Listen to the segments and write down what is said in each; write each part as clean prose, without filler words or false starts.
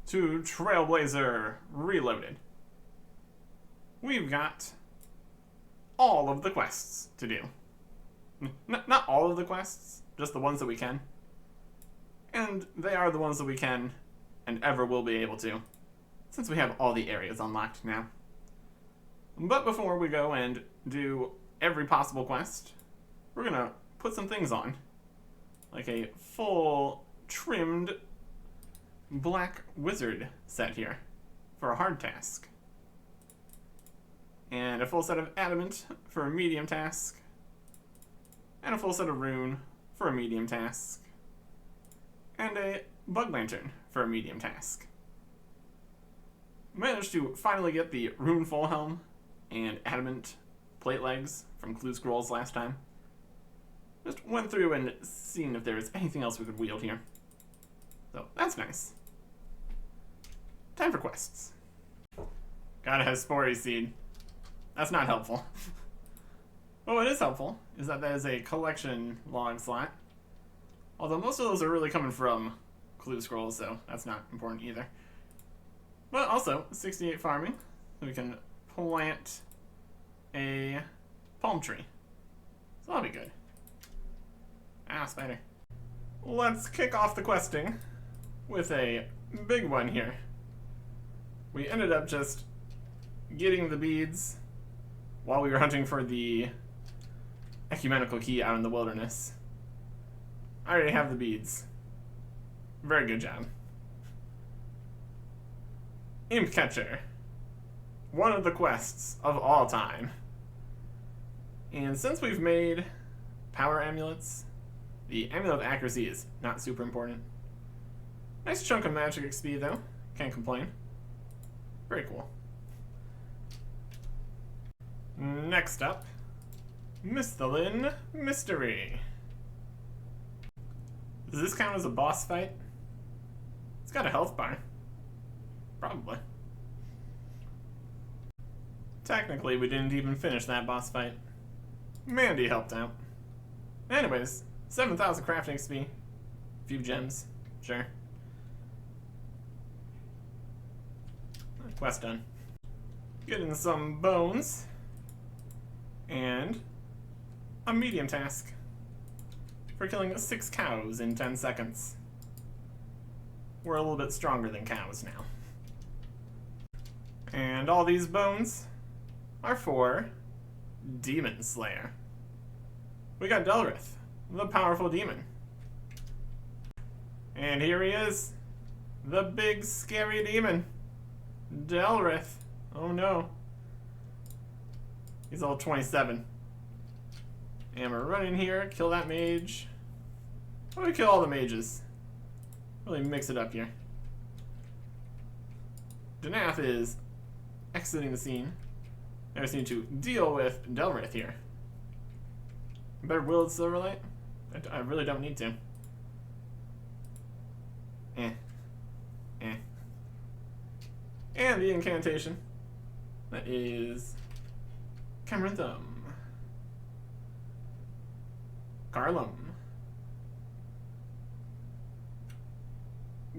to Trailblazer Reloaded. We've got all of the quests to do. Not all of the quests, just the ones that we can. And they are the ones that we can and ever will be able to, since we have all the areas unlocked now. But before we go and do every possible quest, we're gonna put some things on, like a full trimmed black wizard set here for a hard task, and a full set of adamant for a medium task, and a full set of rune for a medium task, and a bug lantern for a medium task. Managed to finally get the rune full helm and adamant plate legs from Clue Scrolls last time. Just went through and seen if there was anything else we could wield here. So that's nice. Time for quests. Gotta have Spory Seed. That's not helpful. But what is helpful is that is a collection log slot. Although most of those are really coming from Clue Scrolls, so that's not important either. But also, 68 farming, so we can plant a palm tree. So that'll be good. Ah, spider. Let's kick off the questing with a big one here. We ended up just getting the beads while we were hunting for the ecumenical key out in the wilderness. I already have the beads. Very good job. Imp Catcher. One of the quests of all time. And since we've made power amulets, the Amulet of Accuracy is not super important. Nice chunk of magic XP though. Can't complain. Very cool. Next up, Misthalin Mystery. Does this count as a boss fight? It's got a health bar. Probably. Technically, we didn't even finish that boss fight. Mandy helped out. Anyways, 7,000 crafting XP. A few gems. Sure. Quest done. Getting some bones. And a medium task for killing 6 cows in 10 seconds. We're a little bit stronger than cows now. And all these bones are for Demon Slayer. We got Delrith, the powerful demon. And here he is, the big scary demon, Delrith. Oh no. He's all 27. And we're running here, kill that mage. Why don't we kill all the mages? Really mix it up here. Danath is exiting the scene. I just need to deal with Delrith here. Better wield Silverlight? I really don't need to. And the incantation. That is Cameranthum. Carlum.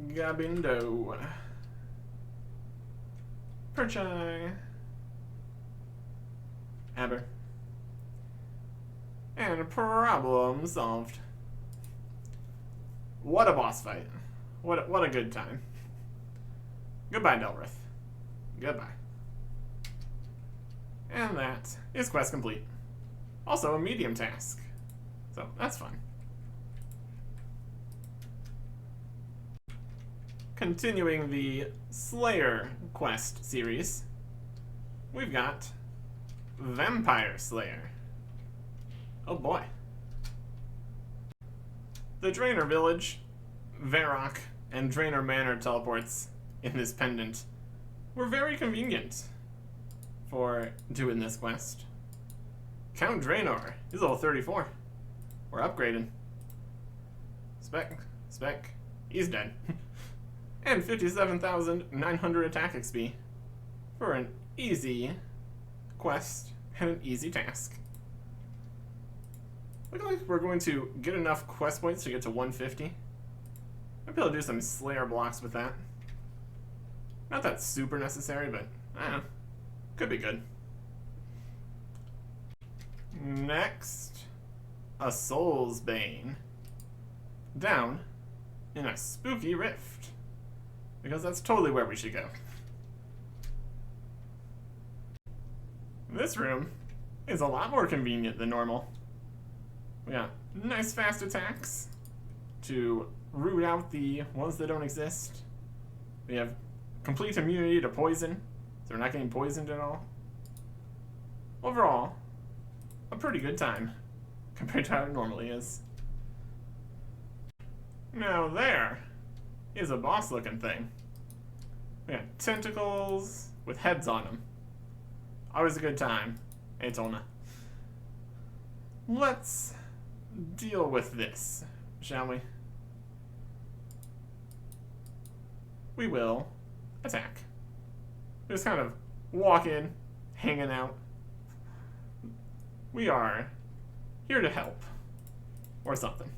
Gabindo. Perchai. Aber. And problem solved. What a boss fight. What a good time. Goodbye, Delrith. Goodbye. And that is quest complete. Also a medium task. So that's fun. Continuing the Slayer quest series, we've got Vampire Slayer. Oh boy. The Draenor Village, Varrock, and Draenor Manor teleports in this pendant were very convenient for doing this quest. Count Draenor, he's level 34. We're upgrading. Spec, he's dead. And 57,900 attack XP for an easy quest and an easy task. Looks like we're going to get enough quest points to get to 150. I'll be able to do some Slayer blocks with that. Not that super necessary, but I don't know. Could be good. Next, a Soul's Bane. Down in a spooky rift. Because that's totally where we should go. This room is a lot more convenient than normal. We got nice fast attacks to root out the ones that don't exist. We have complete immunity to poison, so we're not getting poisoned at all. Overall, a pretty good time compared to how it normally is. Now there is a boss looking thing. We got tentacles with heads on them. Always a good time. Hey, Tona. Let's deal with this, shall we? We will attack. Just kind of walk in, hanging out. We are here to help. Or something.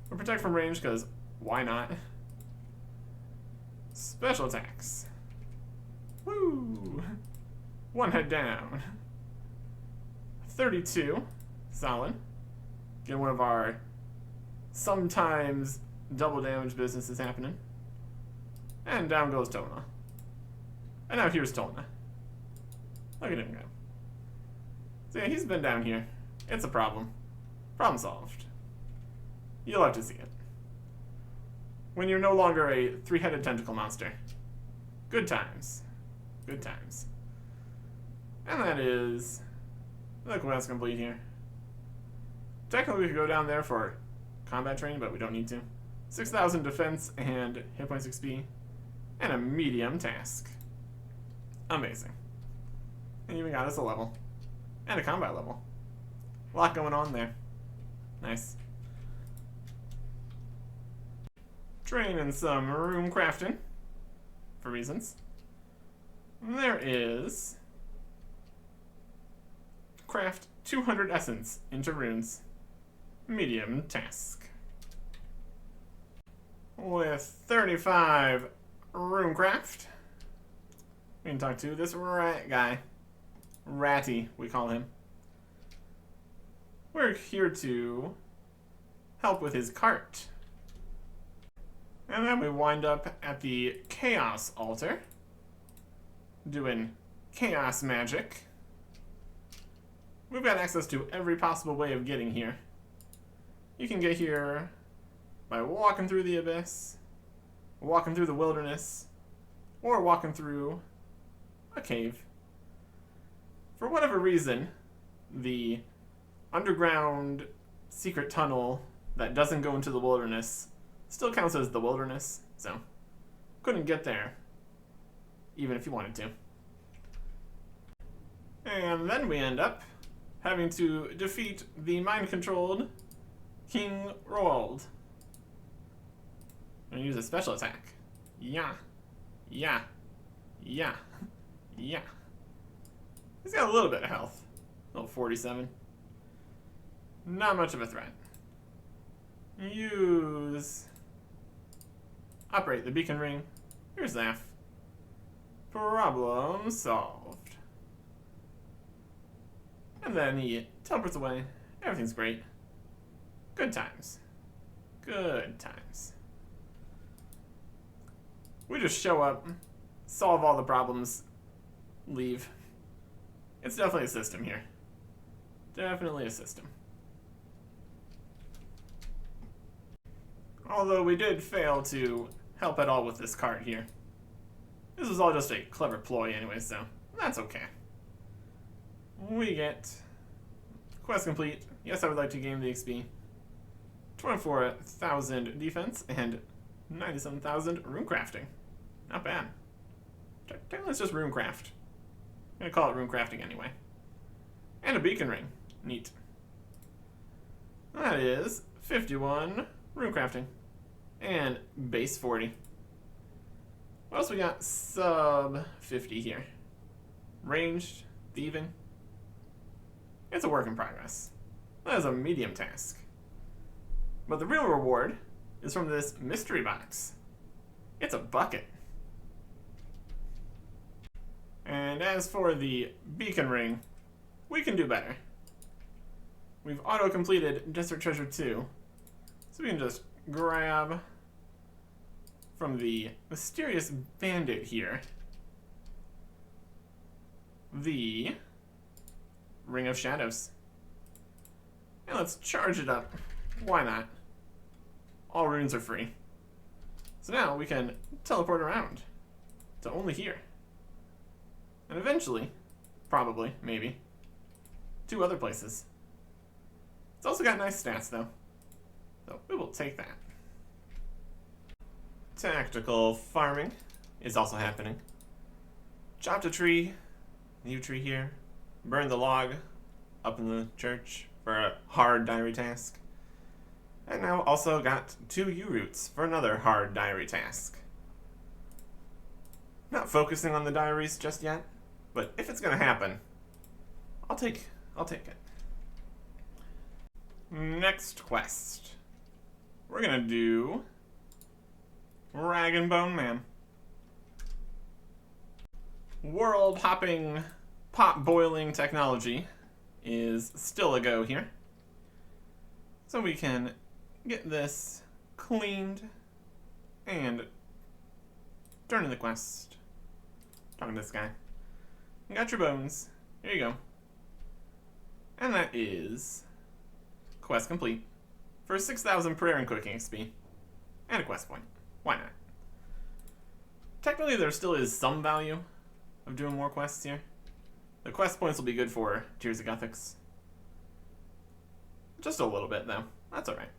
We'll protect from range, because why not? Special attacks. Woo! One head down. 32. Solid. Get one of our sometimes double damage businesses happening. And down goes Tona. And now here's Tona. Look at him go. So yeah, he's been down here. It's a problem. Problem solved. You'll have to see it. When you're no longer a three-headed tentacle monster. Good times. Good times. And that is the quest complete here. Technically we could go down there for combat training, but we don't need to. 6,000 defense and hit points XP. And a medium task. Amazing. And even got us a level. And a combat level. A lot going on there. Nice. Training some room crafting. For reasons. There is... Craft 200 essence into runes. Medium task. With 35 runecraft, we can talk to this rat guy. Ratty, we call him. We're here to help with his cart. And then we wind up at the Chaos Altar, doing chaos magic. We've got access to every possible way of getting here. You can get here by walking through the abyss, walking through the wilderness, or walking through a cave. For whatever reason, the underground secret tunnel that doesn't go into the wilderness still counts as the wilderness, so couldn't get there, even if you wanted to. And then we end up having to defeat the mind-controlled King Roald. I'm gonna use a special attack. Yeah. Yeah. Yeah. Yeah. He's got a little bit of health. Level 47. Not much of a threat. Use... Operate the beacon ring. Here's Zaf. Problem solved. And then he teleports away. Everything's great. Good times. Good times. We just show up, solve all the problems, leave. It's definitely a system here. Definitely a system. Although we did fail to help at all with this cart here. This was all just a clever ploy anyway, so that's okay. We get quest complete. Yes, I would like to gain the XP. 24,000 defense and 97,000 rune crafting. Not bad. Technically it's just rune craft. I'm gonna call it rune crafting anyway. And a beacon ring. Neat. That is 51 rune crafting. And base 40. What else we got? Sub 50 here. Ranged, thieving. It's a work in progress. That is a medium task. But the real reward is from this mystery box. It's a bucket. And as for the beacon ring, we can do better. We've auto-completed Desert Treasure 2. So we can just grab from the mysterious bandit here the Ring of Shadows. And let's charge it up. Why not? All runes are free. So now we can teleport around to only here. And eventually, probably, maybe, 2 other places. It's also got nice stats though. So we will take that. Tactical farming is also happening. Chopped a tree, new tree here, burned the log up in the church for a hard diary task. And now also got 2 yew roots for another hard diary task. Not focusing on the diaries just yet, but if it's gonna happen, I'll take it. Next quest. We're gonna do Rag and Bone Man. World hopping, pot boiling technology is still a go here. So we can get this cleaned and turn in the quest. Talking to this guy. You got your bones. Here you go. And that is quest complete for 6,000 prayer and cooking XP and a quest point. Why not? Technically, there still is some value of doing more quests here. The quest points will be good for Tears of Gothics. Just a little bit, though. That's alright.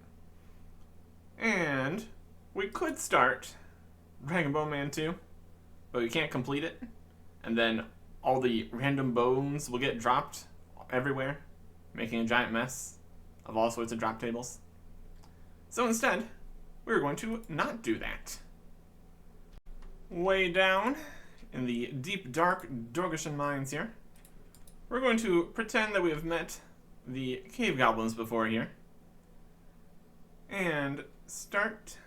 And we could start Dragon Bone Man 2, but we can't complete it. And then all the random bones will get dropped everywhere, making a giant mess of all sorts of drop tables. So instead, we're going to not do that. Way down in the deep, dark Dorgeshan mines here, we're going to pretend that we have met the cave goblins before here and start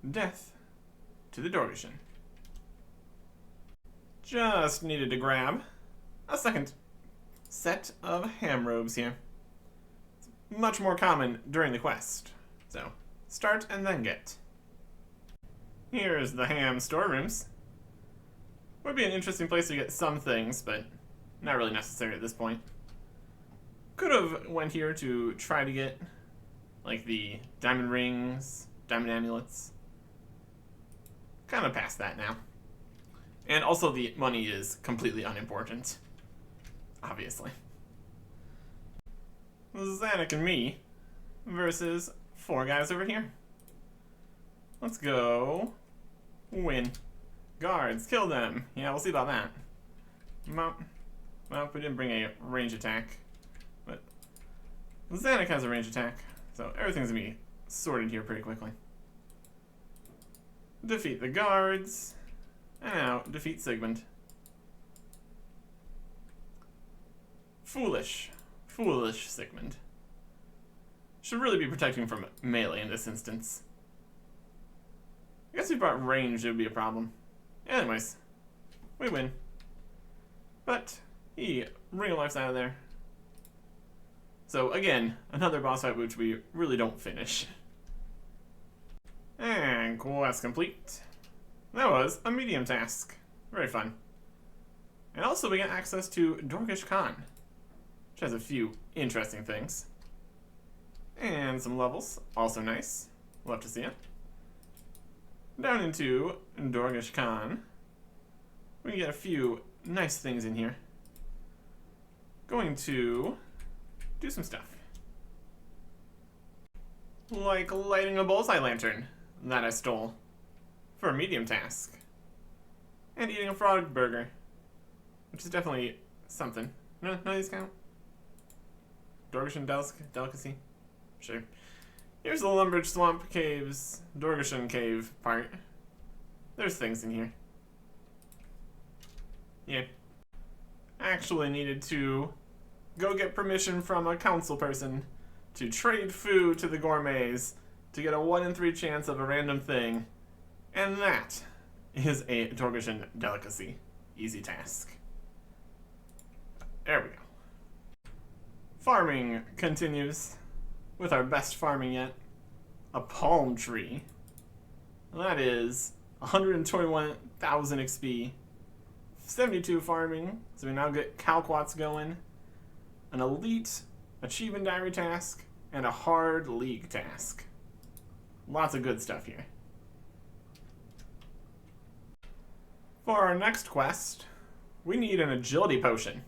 death to the Dorgeshan. Just needed to grab a second set of ham robes here. It's much more common during the quest. So, start and then get. Here's the ham storerooms. Would be an interesting place to get some things, but not really necessary at this point. Could have went here to try to get, like, the diamond rings, diamond amulets. Kind of past that now. And also the money is completely unimportant. Obviously. Zanuck and me versus 4 guys over here. Let's go win. Guards, kill them. Yeah, we'll see about that. Well, we didn't bring a range attack. But Zanuck has a range attack, so everything's gonna be sorted here pretty quickly. Defeat the guards. And now, defeat Sigmund. Foolish. Foolish Sigmund. Should really be protecting from melee in this instance. I guess if we brought range, it would be a problem. Anyways, we win. But he real life's out of there. So again, another boss fight which we really don't finish. And quest complete. That was a medium task. Very fun. And also we get access to Dorgesh Khan, which has a few interesting things. And some levels, also nice. Love to see it. Down into Dorgesh Khan, we can get a few nice things in here. Going to do some stuff. Like lighting a bullseye lantern that I stole for a medium task. And eating a frog burger, which is definitely something. None of these count? Dorgeshan delicacy? Sure. Here's the Lumbridge Swamp Caves, Dorgeshan Cave part. There's things in here. Yeah. Actually needed to go get permission from a council person to trade food to the gourmets to get a 1 in 3 chance of a random thing. And that is a Dorgeshan delicacy. Easy task. There we go. Farming continues with our best farming yet. A palm tree. And that is 121,000 XP. 72 farming, so we now get Calquats going. An elite achievement diary task, and a hard league task. Lots of good stuff here. For our next quest, we need an agility potion.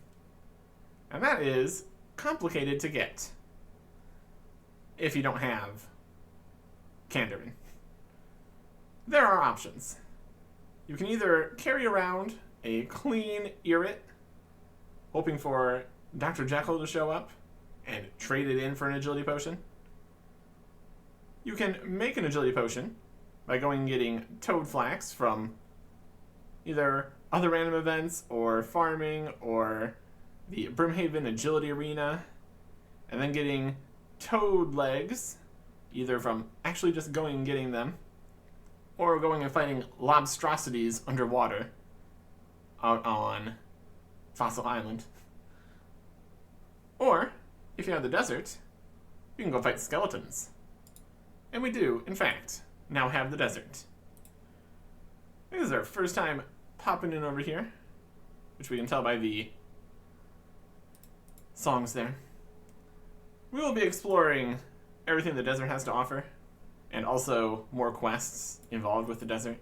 And that is complicated to get if you don't have Candarin. There are options. You can either carry around a clean Irrit, hoping for Dr. Jekyll to show up and trade it in for an agility potion. You can make an agility potion by going and getting Toad Flax from either other random events or farming or the Brimhaven Agility Arena, and then getting Toad Legs, either from actually just going and getting them, or going and fighting lobstrosities underwater out on Fossil Island. Or, if you're in the desert, you can go fight skeletons. And we do, in fact, now have the desert. This is our first time popping in over here, which we can tell by the songs there. We will be exploring everything the desert has to offer, and also more quests involved with the desert.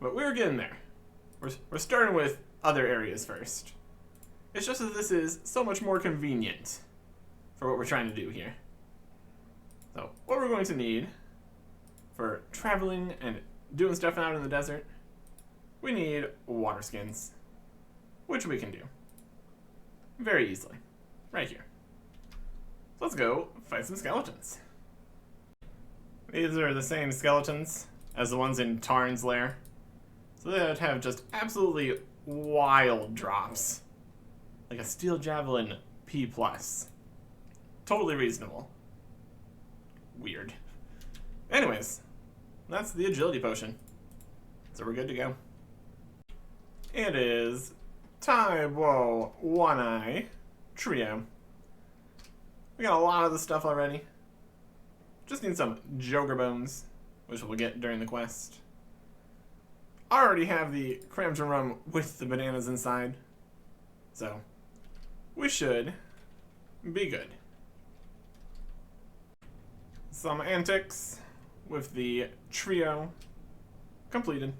But we're getting there. We're starting with other areas first. It's just that this is so much more convenient for what we're trying to do here. So, what we're going to need for traveling and doing stuff out in the desert, we need water skins, which we can do very easily, right here. So let's go fight some skeletons. These are the same skeletons as the ones in Tarn's lair, so they have just absolutely wild drops, like a steel javelin P+. Totally reasonable. Weird. Anyways, that's the agility potion. So we're good to go. It is Taiwo One-Eye Trio. We got a lot of the stuff already. Just need some Joker Bones, which we'll get during the quest. I already have the Cramton Rum with the bananas inside, so we should be good. Some antics with the trio completed.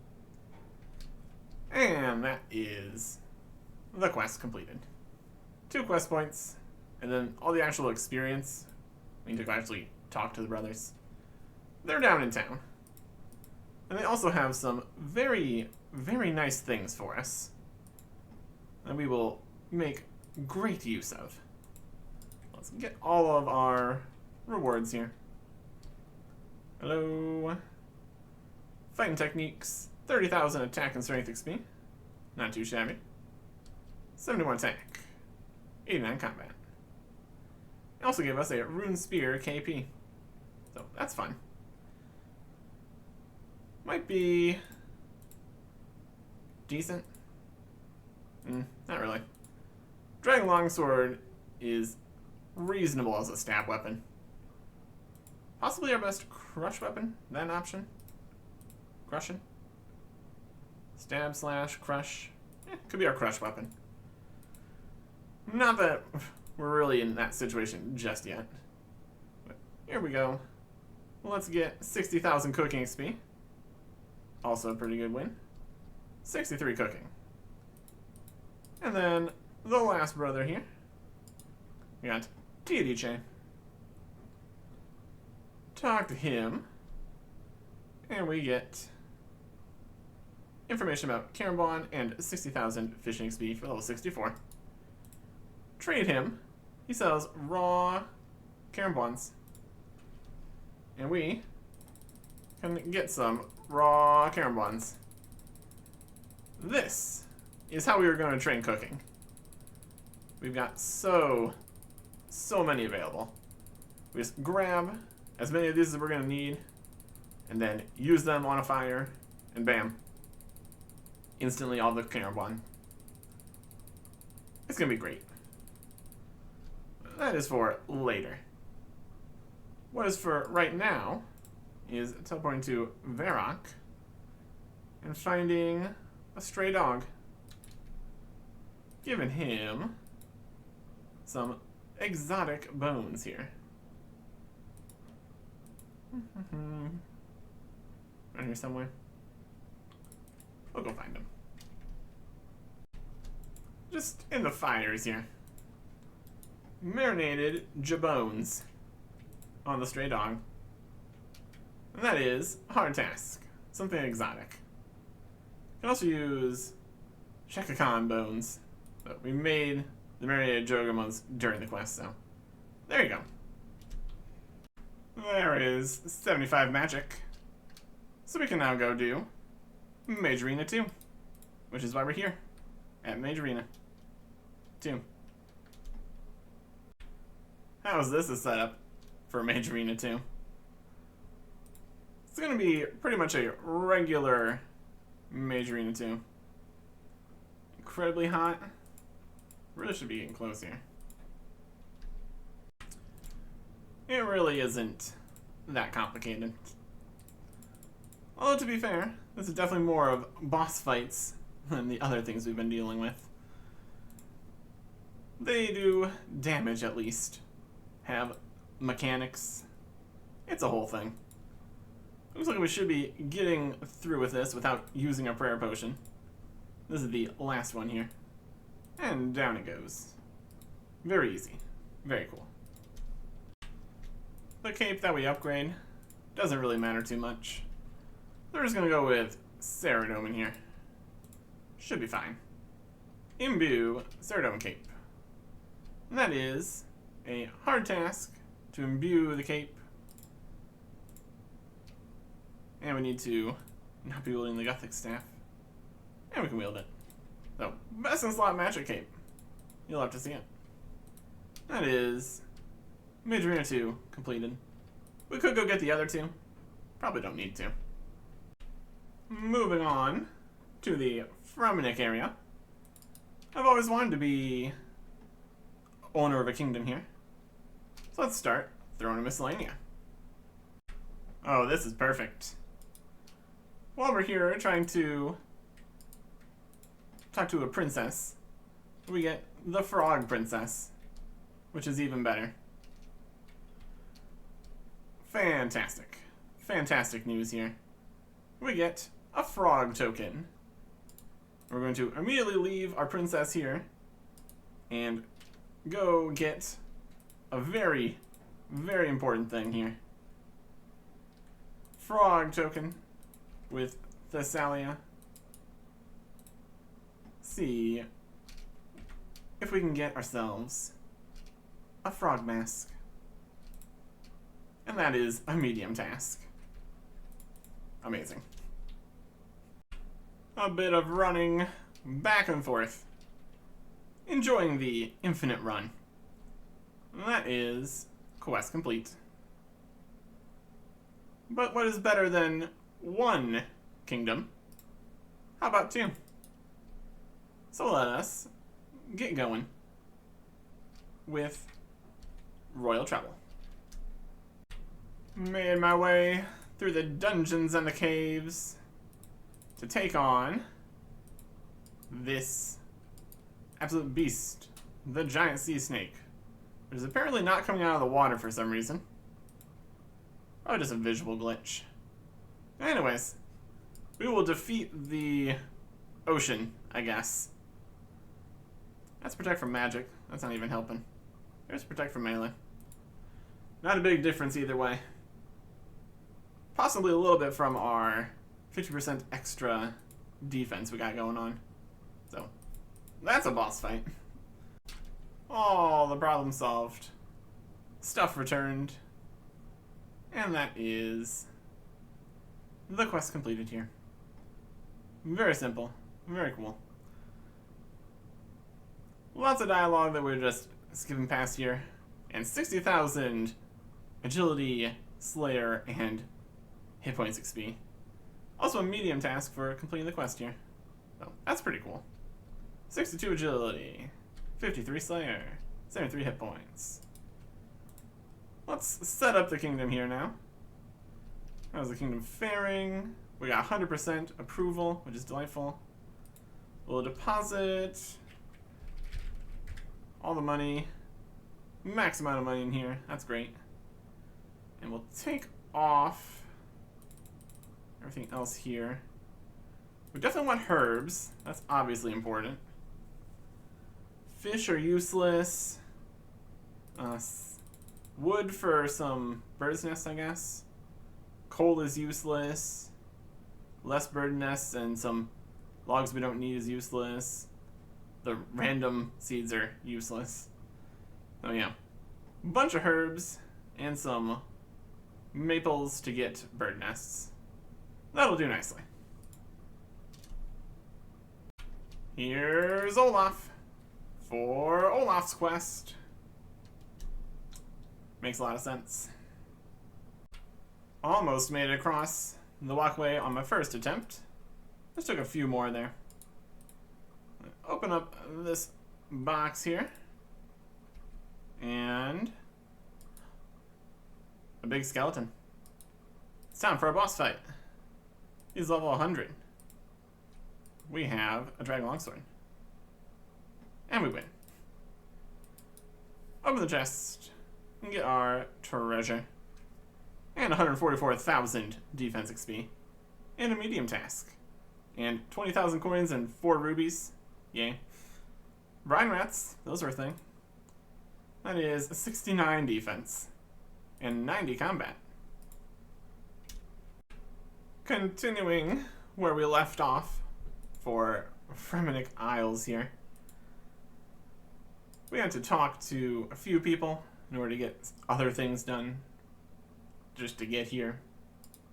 And that is the quest completed. 2 quest points, and then all the actual experience. We need to actually talk to the brothers. They're down in town. And they also have some very, very nice things for us that we will make great use of. Let's get all of our rewards here. Hello. Fighting techniques. 30,000 attack and strength XP. Not too shabby. 71 attack. 89 combat. They also gave us a Rune Spear KP. So that's fun. Might be decent. Not really. Dragon Longsword is reasonable as a stab weapon. Possibly our best crush weapon. That an option? Crushing? Stab / crush. Could be our crush weapon. Not that we're really in that situation just yet. But here we go. Let's get 60,000 cooking XP. Also a pretty good win. 63 cooking. And then the last brother here. We got Tiediche. Talk to him. And we get information about Karambon and 60,000 fishing XP for level 64. Trade him. He sells raw Karambons. And we can get some raw Karambons. This is how we were going to train cooking. We've got so many available. We just grab as many of these as we're going to need, and then use them on a fire, and bam. Instantly all the Karambon. It's gonna be great. That is for later. What is for right now is teleporting to Varrock and finding a stray dog. Giving him some exotic bones here. Right here somewhere. We'll go find him. Just in the fires here. Marinated jabones on the stray dog. And that is a hard task. Something exotic. You can also use Shekakan bones. But we made the marinated Jogamons during the quest, so there you go. There is 75 magic. So we can now go do Mage Arena 2, which is why we're here at Mage Arena 2. How is this a setup for Mage Arena 2? It's going to be pretty much a regular Mage Arena 2. Incredibly hot. Really should be getting close here. It really isn't that complicated. Although, to be fair, this is definitely more of boss fights than the other things we've been dealing with. They do damage, at least. Have mechanics. It's a whole thing. Looks like we should be getting through with this without using our prayer potion. This is the last one here. And down it goes. Very easy. Very cool. The cape that we upgrade doesn't really matter too much. We're just going to go with Ceridome in here. Should be fine. Imbue Ceridome cape. And that is a hard task to imbue the cape. And we need to not be wielding the Gothic staff. And we can wield it. So, best in slot magic cape. You'll have to see it. That is Mage Arena 2 completed. We could go get the other two. Probably don't need to. Moving on to the Frominic area. I've always wanted to be owner of a kingdom here. So let's start throwing a Miscellanea. Oh, this is perfect. While we're here trying to talk to a princess, we get the Frog Princess, which is even better. Fantastic. Fantastic news here. We get a frog token. We're going to immediately leave our princess here and go get a very, very important thing here. Frog token with Thessalia. See if we can get ourselves a frog mask. And that is a medium task. Amazing. A bit of running back and forth. Enjoying the infinite run. And that is quest complete. But what is better than one kingdom? How about two? So let us get going with royal travel. Made my way through the dungeons and the caves to take on this absolute beast, the giant sea snake, which is apparently not coming out of the water for some reason. Probably just a visual glitch. Anyways, we will defeat the ocean, I guess. That's protect from magic. That's not even helping. There's protect from melee. Not a big difference either way. Possibly a little bit from our 50% extra defense we got going on. So, that's a boss fight. All the problem solved. Stuff returned. And that is the quest completed here. Very simple. Very cool. Lots of dialogue that we're just skipping past here. And 60,000 agility, slayer, and hit points XP. Also a medium task for completing the quest here. So that's pretty cool. 62 agility, 53 Slayer. 73 hit points. Let's set up the kingdom here now. How's the kingdom faring? We got 100% approval, which is delightful. We'll deposit all the money. Max amount of money in here. That's great. And we'll take off everything else here. We definitely want herbs. That's obviously important. Fish are useless. Wood for some bird's nests, I guess. Coal is useless. Less bird nests and some logs we don't need is useless. The random seeds are useless. Oh yeah. Bunch of herbs and some maples to get bird nests. That'll do nicely. Here's Olaf for Olaf's quest. Makes a lot of sense. Almost made it across the walkway on my first attempt. Just took a few more there. Open up this box here. And a big skeleton. It's time for a boss fight. He's level 100. We have a dragon longsword. And we win. Open the chest and get our treasure. And 144,000 defense XP. And a medium task. And 20,000 coins and 4 rubies. Yay. Brine rats, those are a thing. That is 69 defense. And 90 combat. Continuing where we left off for Fremenic Isles here. We had to talk to a few people in order to get other things done. Just to get here.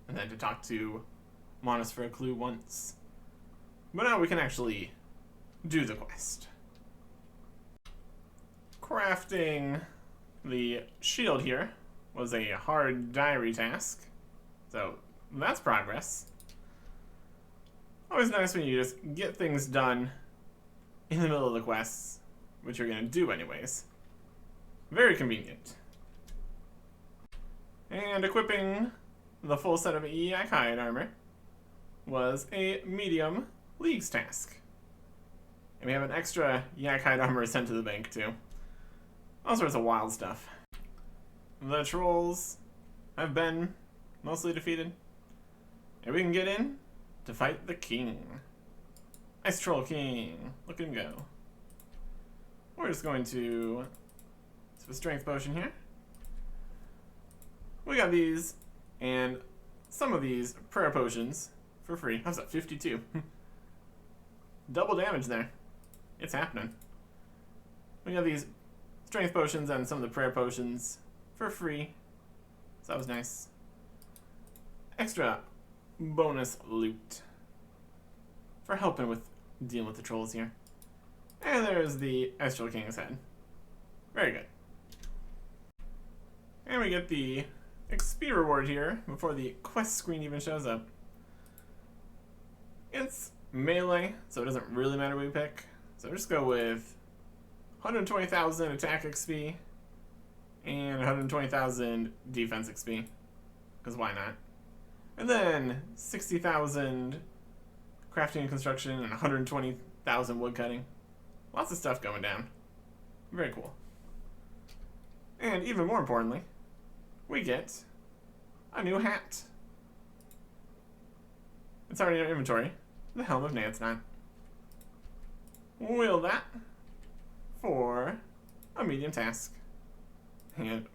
And then to talk to Monas for a clue once. But now we can actually do the quest. Crafting the shield here was a hard diary task. So that's progress. Always nice when you just get things done in the middle of the quests, which you're going to do anyways. Very convenient. And equipping the full set of Yakite armor was a medium leagues task. And we have an extra Yakite armor sent to the bank too. All sorts of wild stuff. The trolls have been mostly defeated. And we can get in to fight the king. Ice Troll King. Look at him go. We're just going to a strength potion here. We got these and some of these prayer potions for free. How's that? 52. Double damage there. It's happening. We got these strength potions and some of the prayer potions for free. So that was nice. Extra bonus loot for helping with dealing with the trolls here. And there's the Ice Troll King's head. Very good. And we get the XP reward here before the quest screen even shows up. It's melee, so it doesn't really matter what we pick. So just go with 120,000 attack XP and 120,000 defense XP, because why not? And then 60,000 crafting and construction and 120,000 wood cutting. Lots of stuff going down. Very cool. And even more importantly, we get a new hat. It's already in our inventory. The Helm of Nantznan. Wield that for a medium task. And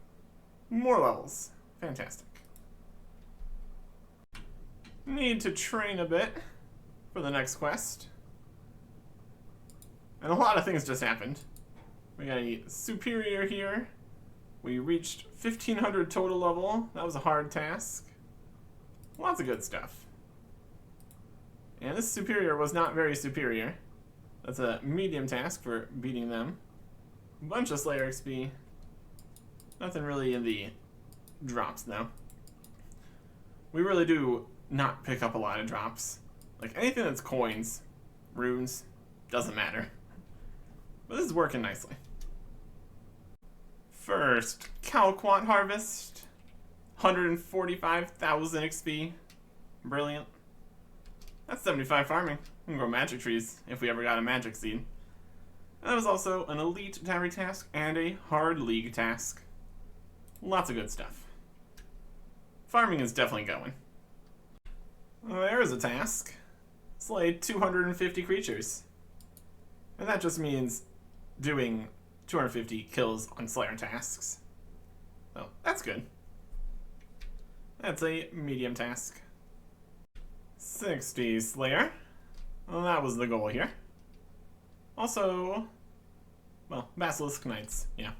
more levels. Fantastic. Need to train a bit for the next quest. And a lot of things just happened. We got a superior here. We reached 1,500 total level. That was a hard task. Lots of good stuff. And this superior was not very superior. That's a medium task for beating them. Bunch of Slayer XP. Nothing really in the drops though. We really do not pick up a lot of drops. Like anything that's coins, runes, doesn't matter. But this is working nicely. First, Calquant Harvest. 145,000 XP. Brilliant. That's 75 farming. We can grow magic trees if we ever got a magic seed. And that was also an elite diary task and a hard league task. Lots of good stuff. Farming is definitely going. There's a task. Slay 250 creatures. And that just means doing 250 kills on Slayer tasks. So that's good. That's a medium task. 60 Slayer. Well, that was the goal here. Also, well, Basilisk Knights, yeah.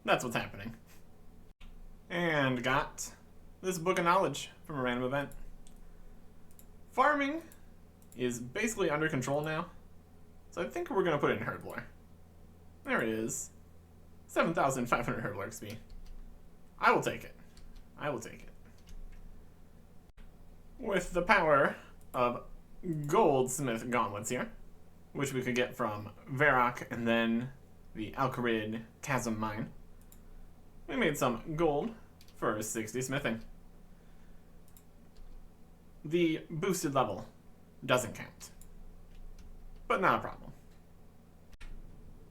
That's what's happening. And got this Book of Knowledge from a random event. Farming is basically under control now, so I think we're going to put it in Herblore. There it is. 7,500 Herblore XP. I will take it. I will take it. With the power of Goldsmith Gauntlets here, which we could get from Varrock and then the Alcarid Chasm Mine, we made some gold for 60 smithing. The boosted level doesn't count, but not a problem.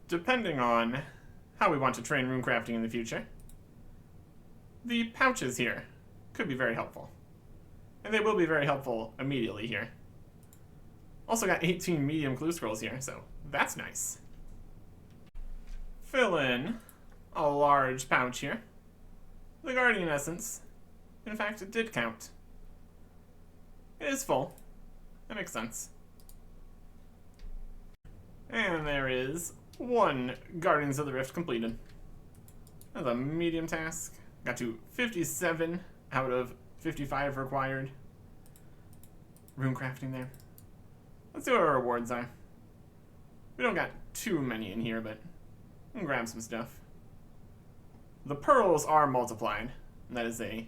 Depending on how we want to train runecrafting in the future, the pouches here could be very helpful. And they will be very helpful immediately here. Also got 18 medium clue scrolls here, so that's nice. Fill in a large pouch here. The Guardian Essence, in fact, it did count. It is full. That makes sense. And there is one Guardians of the Rift completed. That's a medium task. Got to 57 out of 55 required. Runecrafting there. Let's see what our rewards are. We don't got too many in here, but we can grab some stuff. The pearls are multiplied, and that is a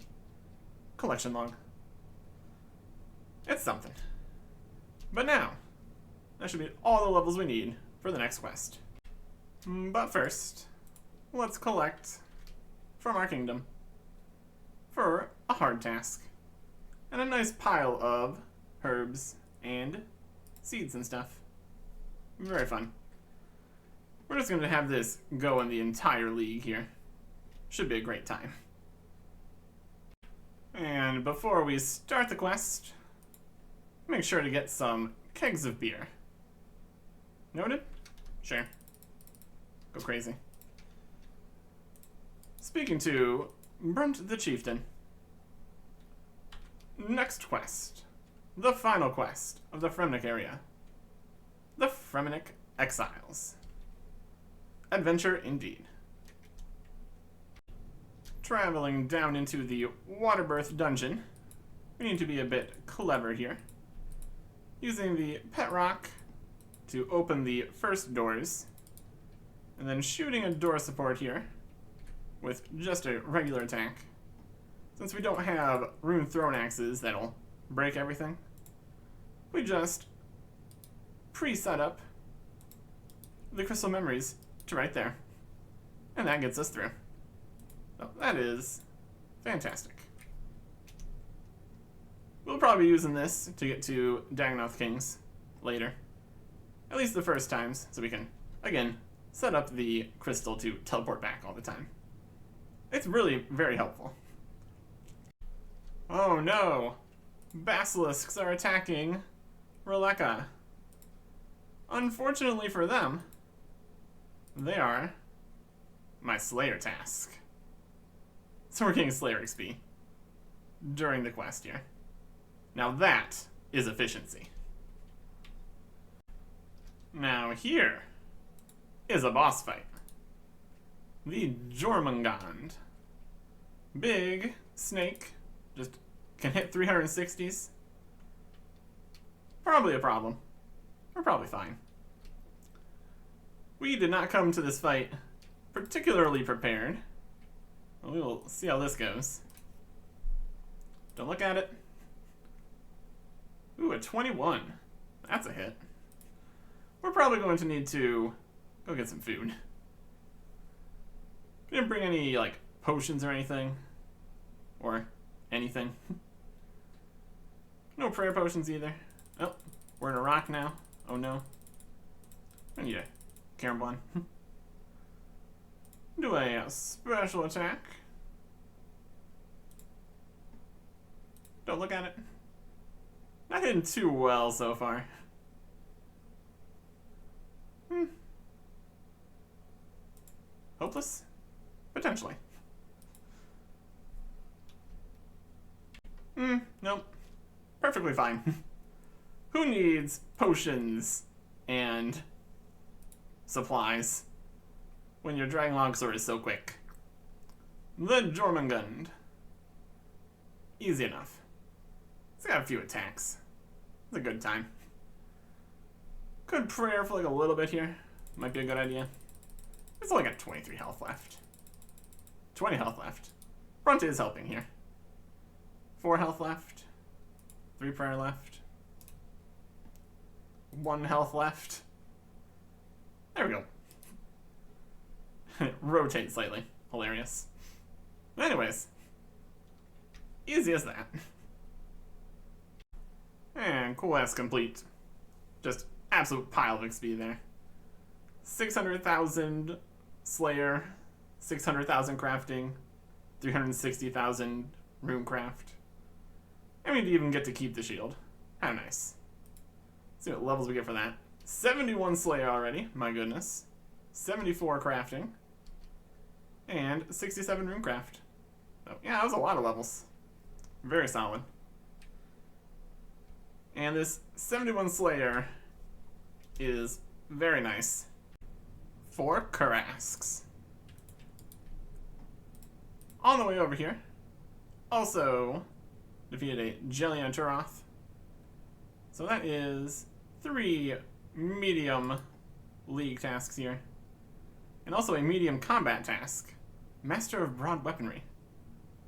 collection log. It's something. But now, that should be all the levels we need for the next quest. But first, let's collect from our kingdom for a hard task. And a nice pile of herbs and seeds and stuff. Very fun. We're just going to have this go in the entire league here. Should be a great time. And before we start the quest, make sure to get some kegs of beer. Noted? Sure. Go crazy. Speaking to Brunt the Chieftain. Next quest. The final quest of the Fremnik area. The Fremnik Exiles. Adventure indeed. Traveling down into the Waterbirth dungeon, we need to be a bit clever here. Using the pet rock to open the first doors, and then shooting a door support here with just a regular attack. Since we don't have rune thrown axes that'll break everything, we just pre-set up the crystal memories to right there, and that gets us through. So that is fantastic. We'll probably be using this to get to Dagonoth Kings later. At least the first times, so we can, again, set up the crystal to teleport back all the time. It's really very helpful. Oh no! Basilisks are attacking Roleka. Unfortunately for them, they are my Slayer task. So we're getting Slayer XP during the quest here. Now that is efficiency. Now here is a boss fight. The Jormungand. Big snake. Just can hit 360s. Probably a problem. We're probably fine. We did not come to this fight particularly prepared. We will see how this goes. Don't look at it. Ooh, a 21. That's a hit. We're probably going to need to go get some food. Didn't bring any, like, potions or anything. Or anything. No prayer potions either. Oh, we're in a rock now. Oh no. I need a Karambon. Do a special attack. Don't look at it. Not hitting too well so far. Hopeless? Potentially. Nope. Perfectly fine. Who needs potions and supplies when your Dragon Longsword is so quick? The Jormungand. Easy enough. It's got a few attacks. It's a good time. Could prayer for like a little bit here. Might be a good idea. It's only got 23 health left. 20 health left. Brunt is helping here. 4 health left. 3 prayer left. 1 health left. There we go. Rotate slightly. Hilarious. Anyways. Easy as that. And quest complete. Just absolute pile of XP there. 600,000 Slayer, 600,000 crafting, 360,000 runecraft. And we even get to keep the shield. How nice. Let's see what levels we get for that. 71 Slayer already, my goodness. 74 crafting. And 67 runecraft. So, yeah, that was a lot of levels. Very solid. And this 71 Slayer is very nice. 4 Karasks. On the way over here, also defeated a Jellian Turoth. So that is 3 medium league tasks here. And also a medium combat task. Master of Broad Weaponry.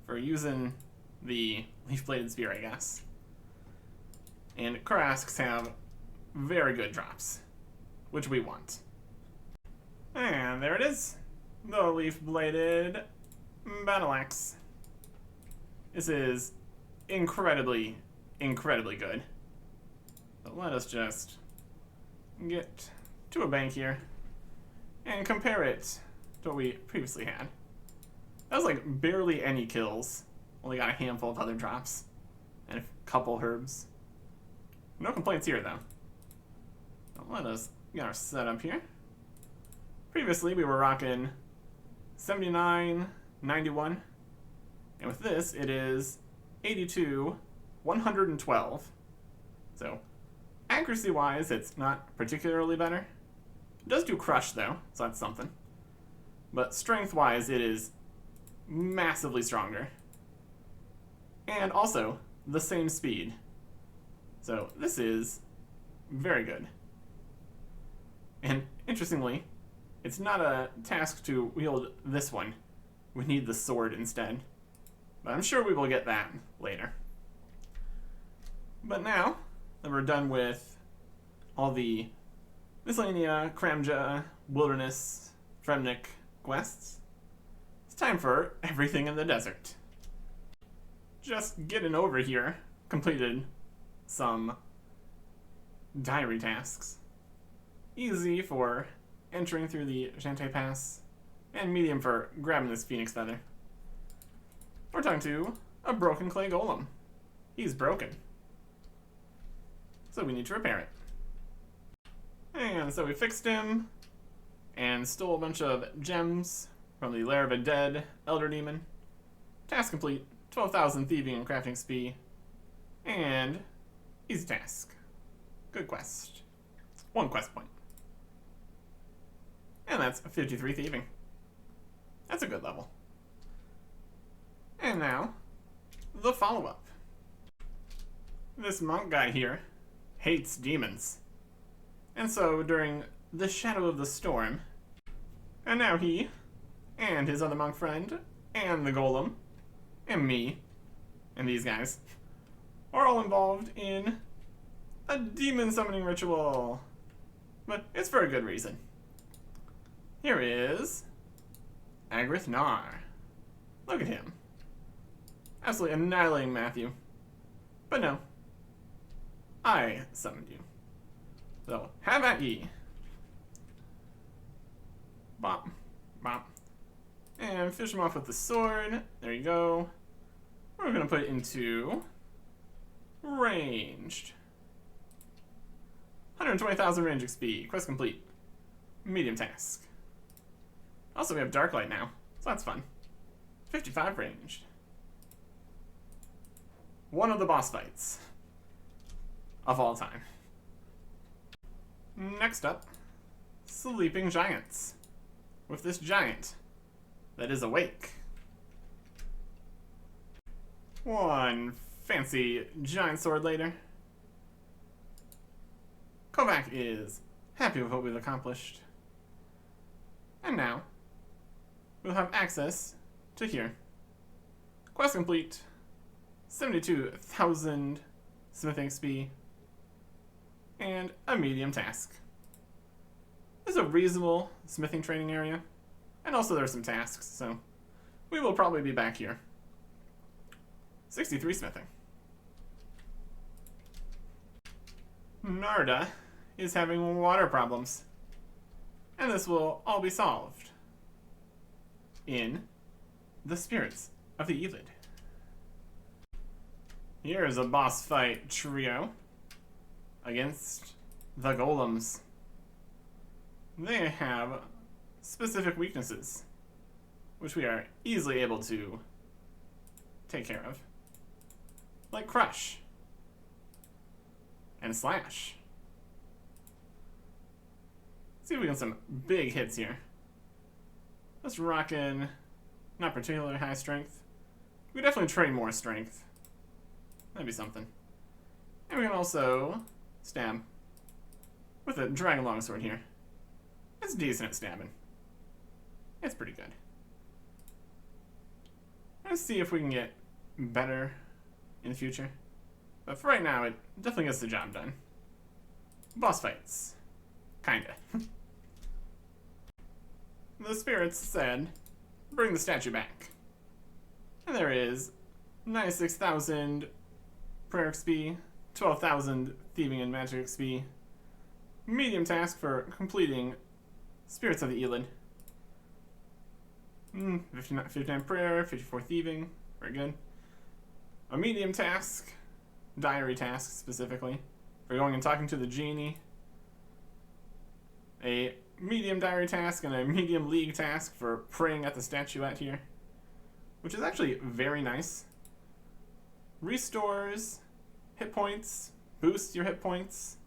For using the Leaf-Bladed Spear, I guess. And Karasks have very good drops, which we want. And there it is. The Leaf-Bladed Battle Axe. This is incredibly, incredibly good. But let us just get to a bank here and compare it to what we previously had. That was like barely any kills. Only got a handful of other drops and a couple herbs. No complaints here though. So let us get our setup here. Previously we were rocking 79, 91, and with this it is 82, 112. So accuracy wise it's not particularly better. It does do crush though, so that's something. But strength wise it is massively stronger. And also the same speed. So this is very good. And interestingly, it's not a task to wield this one. We need the sword instead. But I'm sure we will get that later. But now that we're done with all the Miscellanea, Kramja, Wilderness, Fremnik quests, it's time for everything in the desert. Just getting over here, completed some diary tasks. Easy for entering through the Shantae Pass, and medium for grabbing this Phoenix Feather. We're talking to a broken clay golem. He's broken. So we need to repair it. And so we fixed him, and stole a bunch of gems from the lair of a dead elder demon. Task complete. 12,000 thieving and crafting XP. And easy task. Good quest. 1 quest point. And that's 53 thieving. That's a good level. And now, the follow-up. This monk guy here hates demons. And so during the shadow of the storm, and now he, and his other monk friend, and the golem, and me, and these guys, are all involved in a demon summoning ritual. But it's for a good reason. Here is Agrith Nar. Look at him. Absolutely annihilating Matthew. But no. I summoned you. So, have at ye. Bop. Bop. And finish him off with the sword. There you go. We're going to put it into ranged. 120,000 range XP. Quest complete. Medium task. Also, we have Dark Light now, so that's fun. 55 ranged. One of the boss fights of all time. Next up, Sleeping Giants. With this giant that is awake. One fancy giant sword later. Kovac is happy with what we've accomplished. And now, we'll have access to here. Quest complete. 72,000 smithing XP. And a medium task. This is a reasonable smithing training area. And also there are some tasks, so we will probably be back here. 63 smithing. Narda is having water problems. And this will all be solved in the Spirits of the Elid. Here's a boss fight trio against the golems. They have specific weaknesses, which we are easily able to take care of. Like Crush and Slash. Let's see if we get some big hits here. Let's rock in not particularly high strength. We could definitely train more strength. That'd be something. And we can also stab with a Dragon Longsword here. It's decent at stabbing. It's pretty good. Let's see if we can get better in the future. But for right now, it definitely gets the job done. Boss fights. Kinda. The spirits said, bring the statue back. And there is 96,000 prayer XP, 12,000 thieving and magic XP. Medium task for completing Spirits of the Elid. 59 prayer, 54 thieving. Very good. A medium task, diary task specifically, for going and talking to the genie. A medium diary task and a medium league task for praying at the statuette here, which is actually very nice. Restores hit points, boosts your hit points,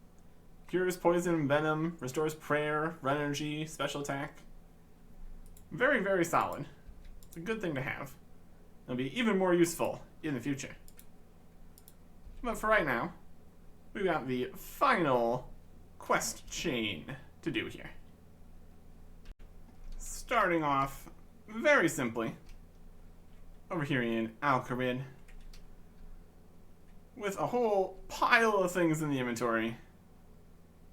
cures poison and venom, restores prayer, run energy, special attack. Very, very solid. It's a good thing to have. It'll be even more useful in the future. But for right now, we've got the final quest chain to do here. Starting off very simply over here in Al-Kharid with a whole pile of things in the inventory.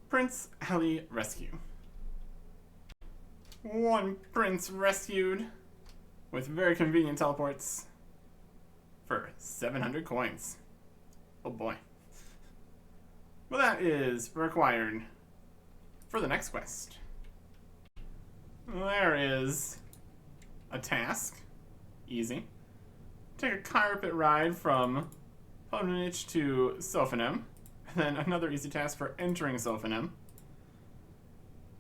Prince Ali Rescue. One prince rescued with very convenient teleports for 700 coins. Oh boy. Well, that is required for the next quest. There is a task. Easy. Take a carpet ride from Pomnich to Sophanem. And then another easy task for entering Sophanem.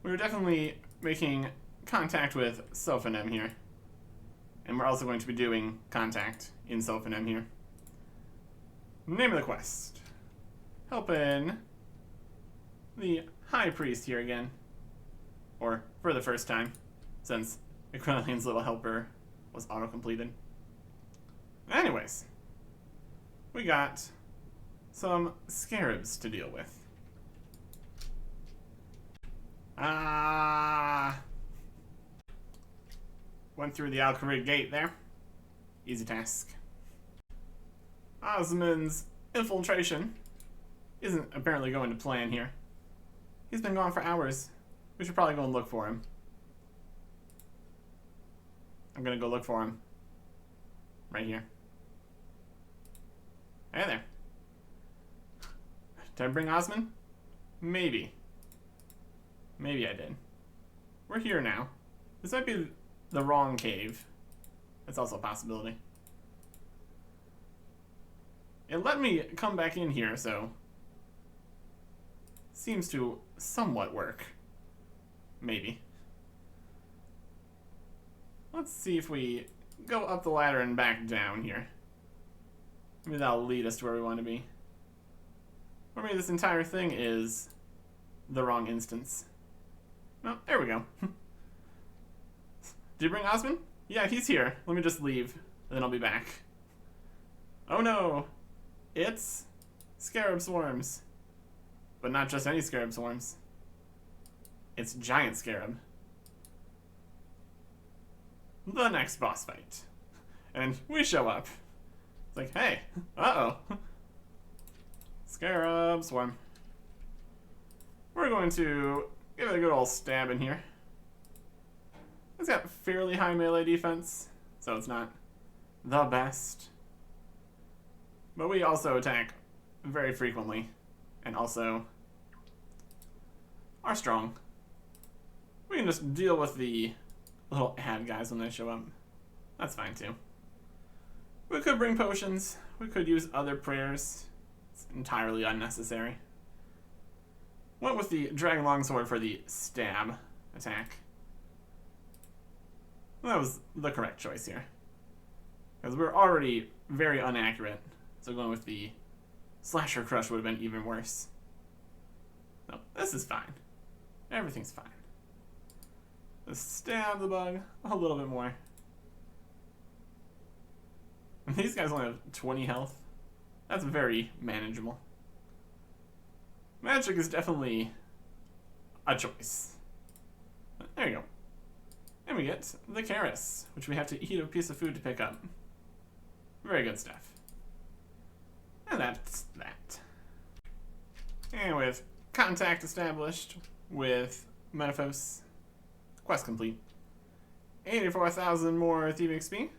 We're definitely making contact with Sophanem here. And we're also going to be doing contact in Sophanem here. Name of the quest. Helping the High Priest here again. Or for the first time, since Aquilion's little helper was auto-completed. Anyways, we got some scarabs to deal with. Went through the Al-Kharid gate there. Easy task. Osman's infiltration isn't apparently going to plan here. He's been gone for hours. We should probably go and look for him. I'm gonna go look for him. Right here. Hey there. Did I bring Osmond? Maybe. Maybe I did. We're here now. This might be the wrong cave. That's also a possibility. It let me come back in here, so seems to somewhat work. Maybe. Let's see if we go up the ladder and back down here. Maybe that'll lead us to where we want to be. Or maybe this entire thing is the wrong instance. No, there we go. Did you bring Osmond? Yeah, he's here. Let me just leave, and then I'll be back. Oh no! It's scarab swarms. But not just any scarab swarms. It's giant scarab. The next boss fight. And we show up. It's like, hey, uh-oh. Scarab swarm. We're going to give it a good old stab in here. It's got fairly high melee defense, so it's not the best. But we also attack very frequently, and also are strong. We can just deal with the little ad guys when they show up. That's fine too. We could bring potions. We could use other prayers. It's entirely unnecessary. Went with the Dragon Longsword for the stab attack. That was the correct choice here. Because we're already very inaccurate. So going with the Slasher Crush would have been even worse. No, this is fine. Everything's fine. Let's stab the bug a little bit more. And these guys only have 20 health. That's very manageable. Magic is definitely a choice. There you go. And we get the Karis, which we have to eat a piece of food to pick up. Very good stuff. And that's that. And with contact established with Metaphos, quest complete. 84,000 more thieving XP,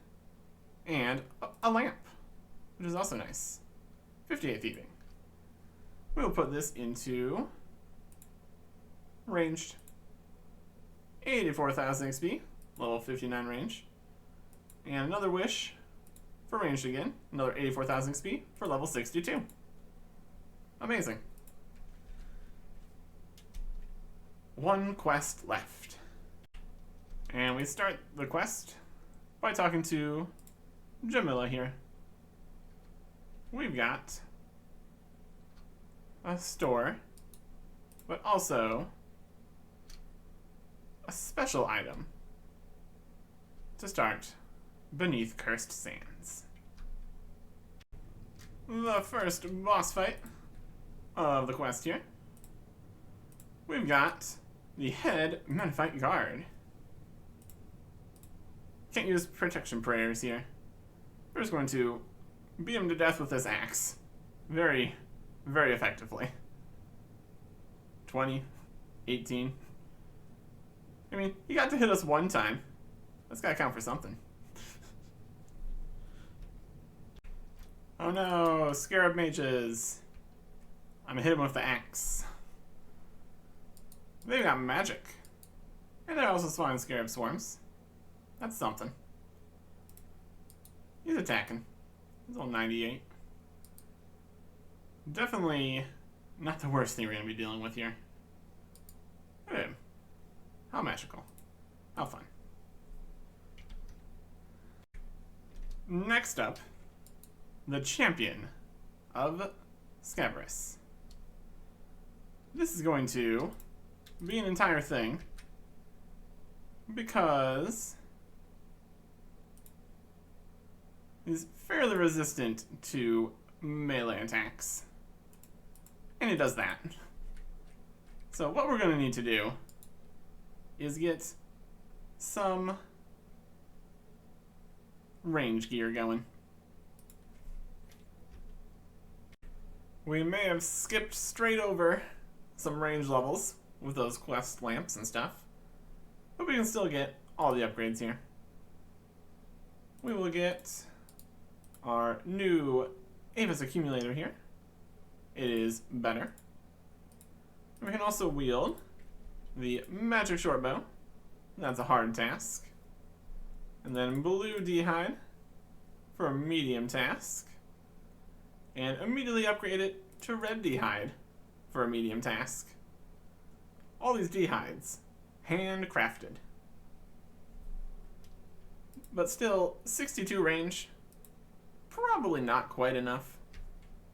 and a lamp, which is also nice. 58 thieving. We'll put this into ranged. 84,000 XP, level 59 range. And another wish for ranged again. Another 84,000 XP for level 62. Amazing. One quest left. And we start the quest by talking to Jamila here. We've got a store, but also a special item to start Beneath Cursed Sands. The first boss fight of the quest here. We've got the head Menifite Guard. Can't use protection prayers here. We're just going to beat him to death with this axe. Very, very effectively. 20, 18. I mean, he got to hit us one time. That's gotta count for something. Oh no, Scarab Mages. I'm gonna hit him with the axe. They've got magic. And they're also spawning Scarab Swarms. That's something. He's attacking. He's all 98. Definitely not the worst thing we're going to be dealing with here. Look at him. How magical. How fun. Next up, the champion of Scabrous. This is going to be an entire thing because he's fairly resistant to melee attacks. And he does that. So what we're going to need to do is get some range gear going. We may have skipped straight over some range levels with those quest lamps and stuff, but we can still get all the upgrades here. we will get our new Avis accumulator here. It is better. We can also wield the magic shortbow. That's a hard task. And then blue d'hide for a medium task. And immediately upgrade it to red d'hide for a medium task. All these d'hides, handcrafted. But still, 62 range, probably not quite enough.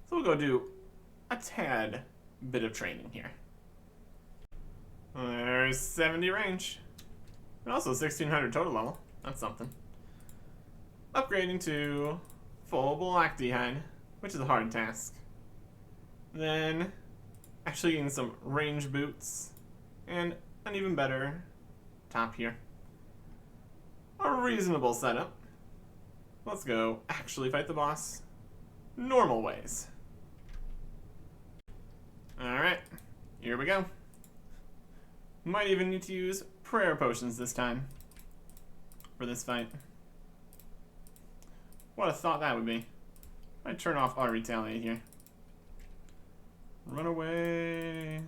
So we'll go do a tad bit of training here. There's 70 range. And also 1600 total level. That's something. Upgrading to full black d'hide, which is a hard task. Then actually getting some range boots and an even better top here. A reasonable setup. Let's go actually fight the boss normal ways. Alright, here we go. Might even need to use prayer potions this time for this fight. What a thought that would be. I'd turn off auto retaliate here. Run away.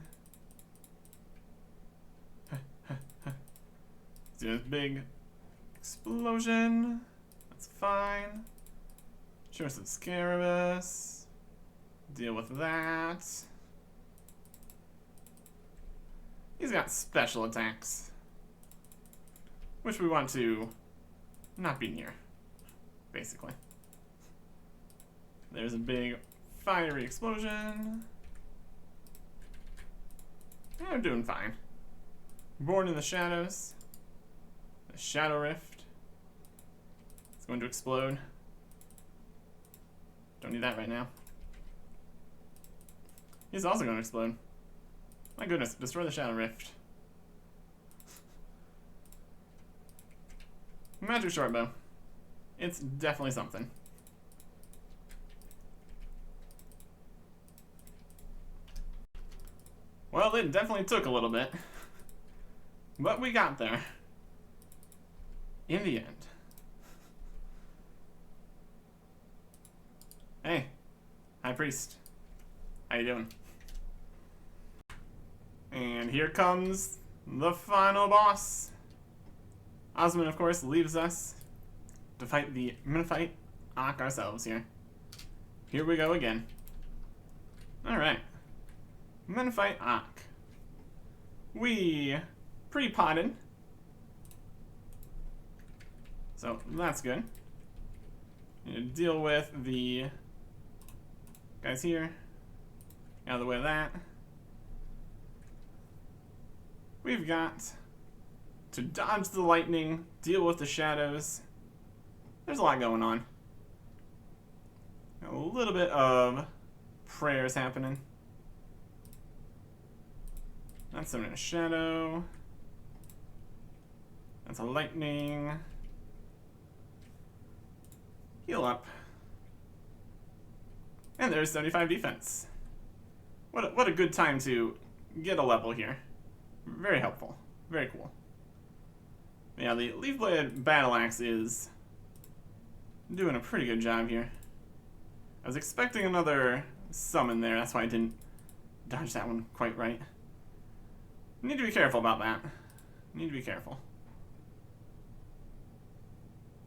Let's do this big explosion. That's fine. Show some Scarabus. Deal with that. He's got special attacks, which we want to not be near, basically. There's a big fiery explosion. Yeah, we're doing fine. Born in the Shadows. The Shadow Rift. It's going to explode. Don't need that right now. He's also going to explode. My goodness, destroy the Shadow Rift. Magic shortbow. It's definitely something. Well, it definitely took a little bit. But we got there. In the end. Hey, High Priest. How you doing? And here comes the final boss. Osmond, of course, leaves us to fight the Minifite Ock ourselves here. Here we go again. Alright. Minifite Ock. We pre-potted. So that's good. Need to deal with the guys here. Out of the way of that. We've got to dodge the lightning, deal with the shadows. There's a lot going on. A little bit of prayers happening. That's summoning a shadow. That's a lightning. Heal up. And there's 75 defense. What a good time to get a level here. Very helpful. Very cool. Yeah, the Leaf Blade Battle Axe is doing a pretty good job here. I was expecting another summon there, that's why I didn't dodge that one quite right. Need to be careful about that. Need to be careful.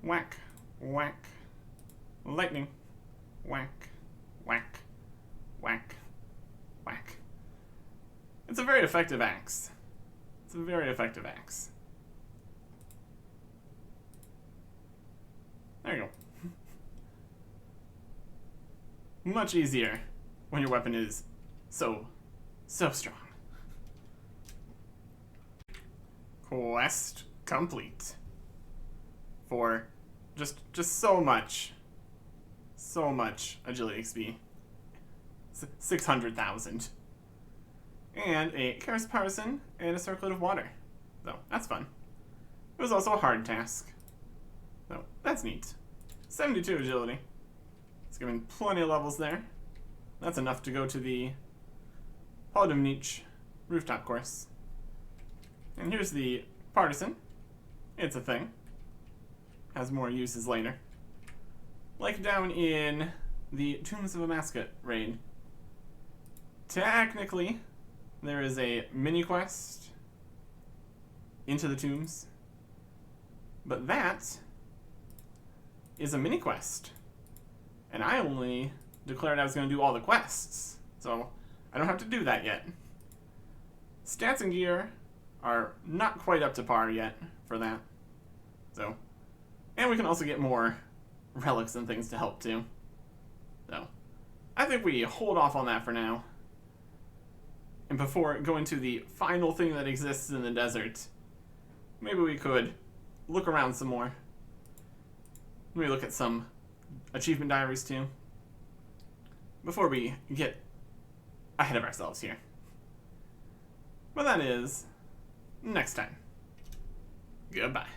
Whack. Whack. Lightning. Whack. Whack. Whack. Whack. It's a very effective axe. It's a very effective axe. There you go. Much easier when your weapon is so strong. Quest complete. For just so much agility XP. 600,000. And a Chaos Partisan and a Circlet of Water. So, that's fun. It was also a hard task. So, that's neat. 72 agility. It's giving plenty of levels there. That's enough to go to the Paladin Niche rooftop course. And here's the Partisan. It's a thing. Has more uses later. like down in the Tombs of a Mascot raid, technically there is a mini quest into the tombs, but that is a mini quest, and I only declared I was going to do all the quests, so I don't have to do that yet. Stats and gear are not quite up to par yet for that, so, and we can also get more relics and things to help too. So, I think we hold off on that for now. And before going to the final thing that exists in the desert, maybe we could look around some more. Maybe look at some achievement diaries too, before we get ahead of ourselves here. But that is next time. Goodbye.